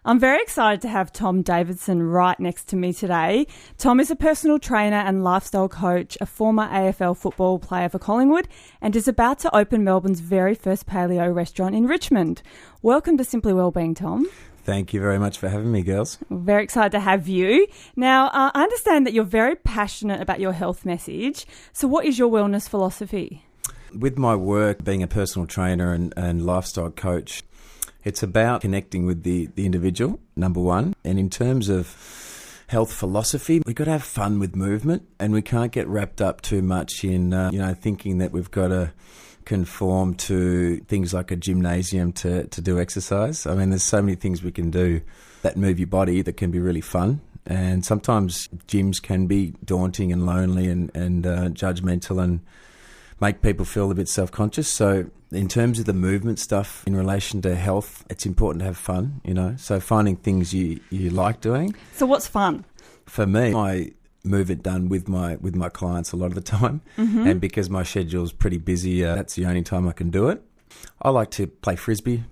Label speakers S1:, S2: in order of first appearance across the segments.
S1: I'm very excited to have Tom Davidson right next to me today. Tom is a personal trainer and lifestyle coach, a former AFL football player for Collingwood, and is about to open Melbourne's very first paleo restaurant in Richmond. Welcome to Simply Wellbeing, Tom.
S2: Thank you very much for having me, girls.
S1: Very excited to have you. Now, I understand that you're very passionate about your health message. So what is your wellness philosophy?
S2: With my work, being a personal trainer and lifestyle coach, it's about connecting with the individual, number one. And in terms of health philosophy, we've got to have fun with movement, and we can't get wrapped up too much in, thinking that we've got to conform to things like a gymnasium to do exercise. I mean, there's so many things we can do that move your body that can be really fun. And sometimes gyms can be daunting and lonely and judgmental and make people feel a bit self-conscious. So in terms of the movement stuff in relation to health, it's important to have fun, so finding things you like doing.
S1: So what's fun?
S2: For me, I move it done with my clients a lot of the time. Mm-hmm. And because my schedule's pretty busy, that's the only time I can do it. I like to play frisbee,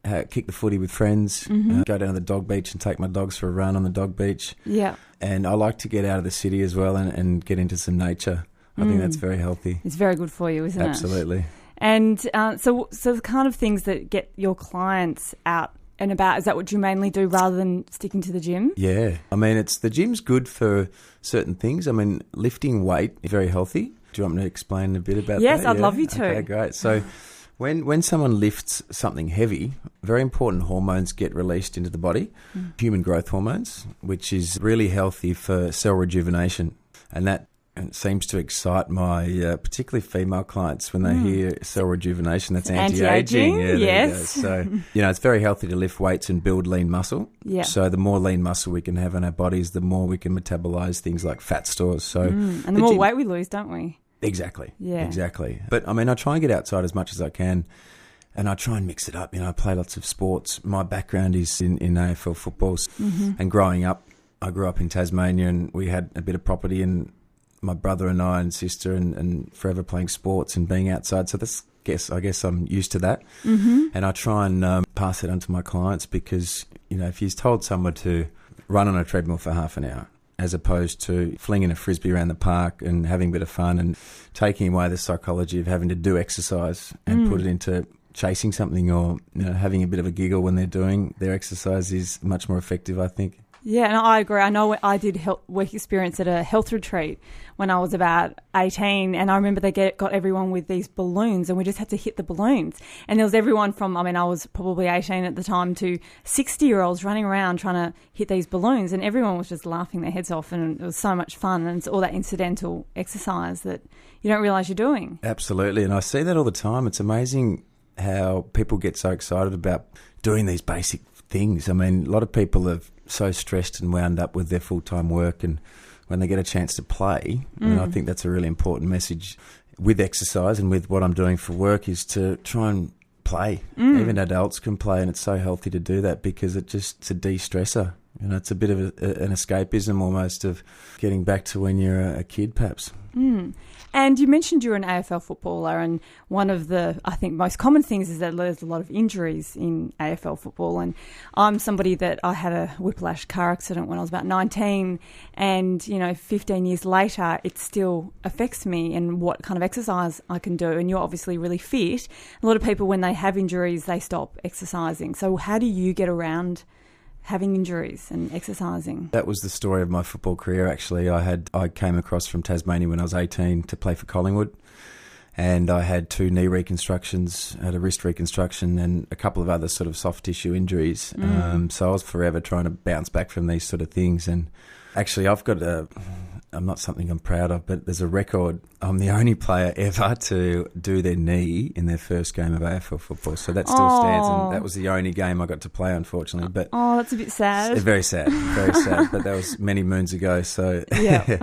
S2: kick the footy with friends, go down to the dog beach and take my dogs for a run on the dog beach. Yeah. And I like to get out of the city as well and get into some nature. I think that's very healthy.
S1: It's very good for you, isn't it?
S2: Absolutely.
S1: And so the kind of things that get your clients out and about, is that what you mainly do rather than sticking to the gym?
S2: Yeah. I mean, the gym's good for certain things. I mean, lifting weight is very healthy. Do you want me to explain a bit about that?
S1: Yes, I'd love you to.
S2: Okay, great. So when someone lifts something heavy, very important hormones get released into the body, human growth hormones, which is really healthy for cell rejuvenation. And that seems to excite my particularly female clients when they hear cell rejuvenation. That's anti-aging. Yeah,
S1: yes.
S2: So, it's very healthy to lift weights and build lean muscle. Yeah. So the more lean muscle we can have in our bodies, the more we can metabolize things like fat stores. So,
S1: and the more weight we lose, don't we?
S2: Exactly.
S1: Yeah.
S2: Exactly. But, I mean, I try and get outside as much as I can, and I try and mix it up. I play lots of sports. My background is in AFL football. And growing up, I grew up in Tasmania, and we had a bit of property, and my brother and I and sister and forever playing sports and being outside. So I guess I'm used to that. Mm-hmm. And I try and pass it on to my clients because, if you've told someone to run on a treadmill for half an hour as opposed to flinging a frisbee around the park and having a bit of fun and taking away the psychology of having to do exercise and put it into chasing something or having a bit of a giggle when they're doing their exercise is much more effective, I think.
S1: Yeah, and I agree. I know I did work experience at a health retreat when I was about 18, and I remember they got everyone with these balloons, and we just had to hit the balloons. And there was everyone from, I was probably 18 at the time, to 60-year-olds running around trying to hit these balloons, and everyone was just laughing their heads off, and it was so much fun, and it's all that incidental exercise that you don't realise you're doing.
S2: Absolutely, and I see that all the time. It's amazing how people get so excited about doing these basic things. I mean, a lot of people are so stressed and wound up with their full-time work, and when they get a chance to play, and I think that's a really important message with exercise and with what I'm doing for work is to try and play. Even adults can play, and it's so healthy to do that because it's a de-stressor. It's a bit of an escapism almost of getting back to when you're a kid perhaps.
S1: And you mentioned you're an AFL footballer, and one of the, I think, most common things is that there's a lot of injuries in AFL football. And I'm somebody that I had a whiplash car accident when I was about 19, and 15 years later it still affects me and what kind of exercise I can do. And you're obviously really fit. A lot of people, when they have injuries, they stop exercising. So how do you get around having injuries and exercising?
S2: That was the story of my football career, actually. I came across from Tasmania when I was 18 to play for Collingwood, and I had 2 knee reconstructions, I had a wrist reconstruction and a couple of other sort of soft tissue injuries. So I was forever trying to bounce back from these sort of things. And actually I've got I'm not something I'm proud of, but there's a record. I'm the only player ever to do their knee in their first game of AFL football. So that still stands, and that was the only game I got to play, unfortunately. But
S1: that's a bit sad.
S2: Very sad, very sad. But that was many moons ago. So
S1: yeah.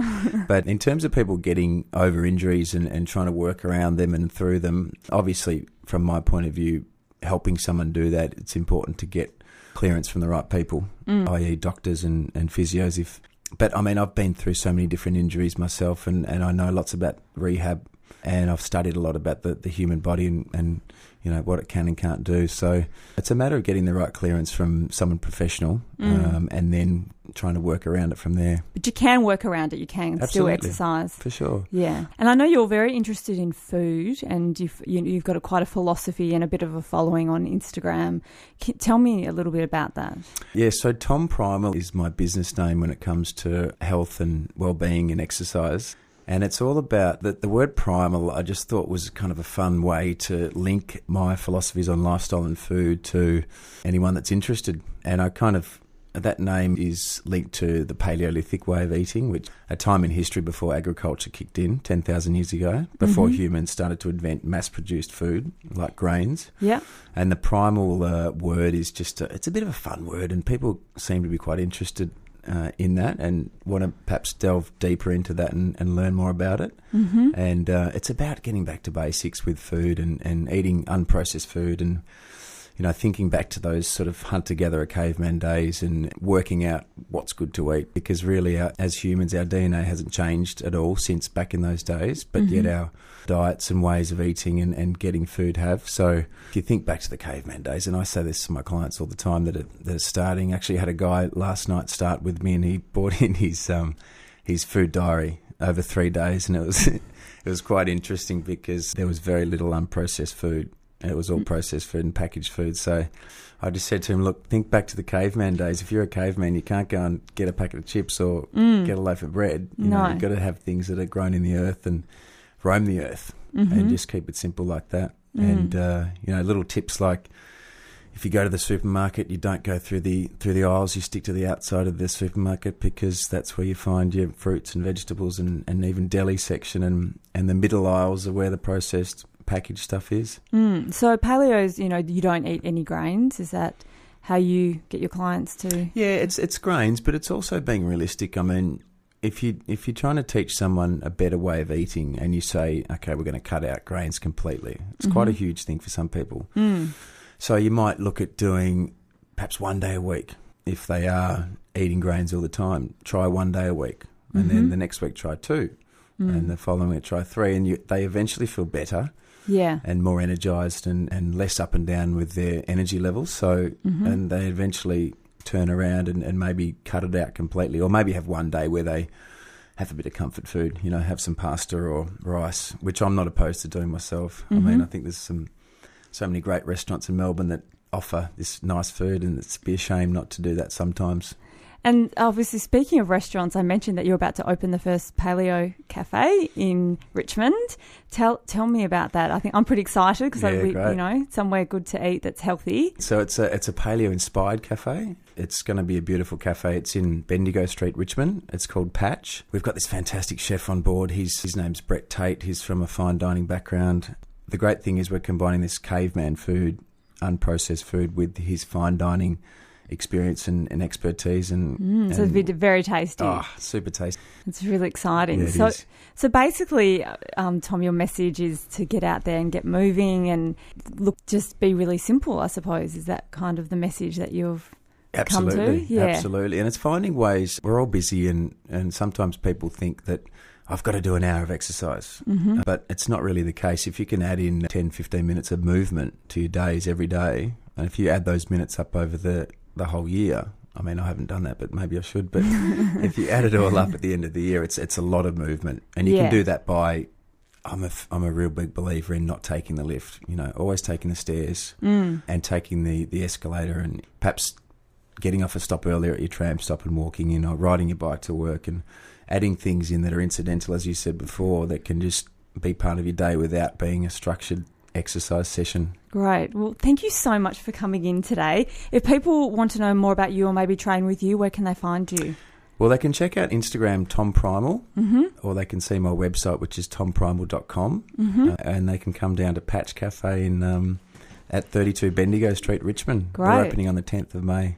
S2: But in terms of people getting over injuries and trying to work around them and through them, obviously from my point of view, helping someone do that, it's important to get clearance from the right people, i.e. doctors and physios. But I mean, I've been through so many different injuries myself, and I know lots about rehab and I've studied a lot about the human body and you know, what it can and can't do. So it's a matter of getting the right clearance from someone professional and then trying to work around it from there.
S1: But you can work around it. You can still exercise.
S2: For sure.
S1: Yeah. And I know you're very interested in food, and you've got quite a philosophy and a bit of a following on Instagram. Tell me a little bit about that.
S2: Yeah, so Tom Primal is my business name when it comes to health and well-being and exercise. And it's all about the word primal. I just thought was kind of a fun way to link my philosophies on lifestyle and food to anyone that's interested. And that name is linked to the Paleolithic way of eating, which a time in history before agriculture kicked in 10,000 years ago, before humans started to invent mass-produced food like grains.
S1: Yeah. And
S2: the primal word is just it's a bit of a fun word, and people seem to be quite interested in that and want to perhaps delve deeper into that and learn more about it. Mm-hmm. And it's about getting back to basics with food and eating unprocessed food and, you know, thinking back to those sort of hunter-gatherer caveman days and working out what's good to eat, because really as humans our DNA hasn't changed at all since back in those days, but yet our diets and ways of eating and getting food have. So if you think back to the caveman days, and I say this to my clients all the time that are starting. Actually had a guy last night start with me, and he brought in his food diary over 3 days, and it was quite interesting because there was very little unprocessed food. It was all processed food and packaged food. So I just said to him, look, think back to the caveman days. If you're a caveman, you can't go and get a packet of chips or get a loaf of bread. You know, you've got to have things that are grown in the earth and roam the earth and just keep it simple like that. And, you know, little tips like if you go to the supermarket, you don't go through the aisles, you stick to the outside of the supermarket, because that's where you find your fruits and vegetables and even deli section, and the middle aisles are where the processed packaged stuff is.
S1: So paleo's, you know, you don't eat any grains. Is that how you get your clients to? Yeah,
S2: it's grains, but it's also being realistic. I mean, if you're trying to teach someone a better way of eating and you say, okay, we're going to cut out grains completely, it's quite a huge thing for some people. So you might look at doing perhaps 1 day a week. If they are eating grains all the time, try 1 day a week, and then the next week try 2, and the following week try 3, and they eventually feel better. Yeah, and more energised and less up and down with their energy levels. So, and they eventually turn around and maybe cut it out completely, or maybe have 1 day where they have a bit of comfort food, you know, have some pasta or rice, which I'm not opposed to doing myself. I mean, I think there's so many great restaurants in Melbourne that offer this nice food, and it's be a shame not to do that sometimes.
S1: And obviously, speaking of restaurants, I mentioned that you're about to open the first Paleo Cafe in Richmond. Tell me about that. I think I'm pretty excited because you know, somewhere good to eat that's healthy.
S2: So it's a paleo inspired cafe. It's going to be a beautiful cafe. It's in Bendigo Street, Richmond. It's called Patch. We've got this fantastic chef on board. His name's Brett Tate. He's from a fine dining background. The great thing is we're combining this caveman food, unprocessed food, with his fine dining experience and expertise, and
S1: so it's very tasty.
S2: Oh, super tasty.
S1: It's really exciting.
S2: Yeah,
S1: so basically, Tom, your message is to get out there and get moving and just be really simple, I suppose. Is that kind of the message that you've come to? Yeah.
S2: Absolutely. And it's finding ways. We're all busy, and sometimes people think that I've got to do an hour of exercise, but it's not really the case. If you can add in 10, 15 minutes of movement to your days every day, and if you add those minutes up over the whole year, I mean, I haven't done that, but maybe I should. But if you add it all up at the end of the year, it's a lot of movement, and you can do that by. I'm a real big believer in not taking the lift. You know, always taking the stairs and taking the escalator, and perhaps getting off a stop earlier at your tram stop and walking in, or riding your bike to work, and adding things in that are incidental, as you said before, that can just be part of your day without being a structured exercise session.
S1: Great. Well, thank you so much for coming in today. If people want to know more about you or maybe train with you, where can they find you?
S2: Well, they can check out Instagram Tom Primal, or they can see my website, which is tomprimal.com, and they can come down to Patch Cafe in at 32 Bendigo Street, Richmond.
S1: Great.
S2: We're opening on the 10th of May.